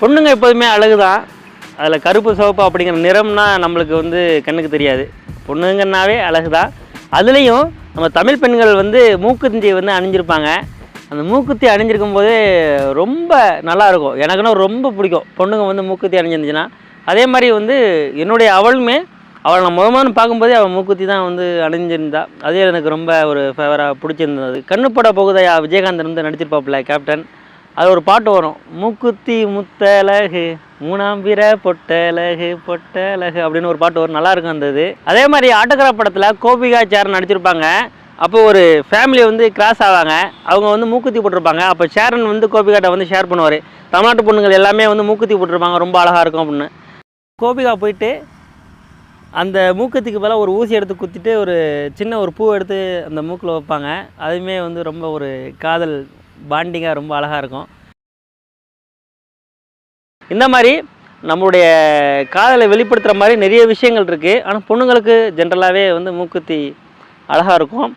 பொண்ணுங்க எப்போதுமே அழகு தான். அதில் கருப்பு சிவப்பு அப்படிங்கிற நிறம்னா நம்மளுக்கு வந்து கண்ணுக்கு தெரியாது. பொண்ணுங்கன்னாவே அழகு தான். அதுலேயும் நம்ம தமிழ் பெண்கள் வந்து மூக்குத்தி வந்து அணிஞ்சிருப்பாங்க. அந்த மூக்குத்தி அணிஞ்சிருக்கும் போதே ரொம்ப நல்லாயிருக்கும். எனக்குன்னா ரொம்ப பிடிக்கும் பொண்ணுங்க வந்து மூக்குத்தி அணிஞ்சிருந்துச்சுன்னா. அதே மாதிரி வந்து என்னுடைய அவளுமே அவளை நான் முதல்ல பார்க்கும்போதே அவள் மூக்குத்தி தான் வந்து அணிஞ்சிருந்தா. அதே எனக்கு ரொம்ப ஒரு ஃபேவராக பிடிச்சிருந்தது. கண்ணுப்பட போகுதையா விஜயகாந்த் வந்து நடிச்சிருப்பாப்புல கேப்டன். அது ஒரு பாட்டு வரும், மூக்குத்தி முத்தழகு மூணாம்பிர பொட்டழகு பொட்டழகு அப்படின்னு ஒரு பாட்டு வரும். நல்லா இருக்கும் அந்த இது. அதே மாதிரி ஆட்டோகிராஃப் படத்தில் கோபிகா சேரன் நடிச்சிருப்பாங்க. அப்போ ஒரு ஃபேமிலி வந்து கிராஸ் ஆவாங்க. அவங்க வந்து மூக்குத்தி போட்டிருப்பாங்க. அப்போ சேரன் வந்து கோபிகாட்ட வந்து ஷேர் பண்ணுவார், தமிழ்நாட்டு பொண்ணுங்கள் எல்லாமே வந்து மூக்குத்தி போட்டிருப்பாங்க, ரொம்ப அழகாக இருக்கும் அப்படின்னு. கோபிகா போயிட்டு அந்த மூக்குத்திக்கு பதிலாக ஒரு ஊசி எடுத்து குத்திட்டு ஒரு சின்ன ஒரு பூ எடுத்து அந்த மூக்கில் வைப்பாங்க. அதுவுமே வந்து ரொம்ப ஒரு காதல் பாண்டிங்காக ரொம்ப அழகாக இருக்கும். இந்த மாதிரி நம்மளுடைய காதலை வெளிப்படுத்துகிற மாதிரி நிறைய விஷயங்கள் இருக்குது. ஆனால் பொண்ணுங்களுக்கு ஜென்ரலாகவே வந்து மூக்குத்தி அழகாக இருக்கும்.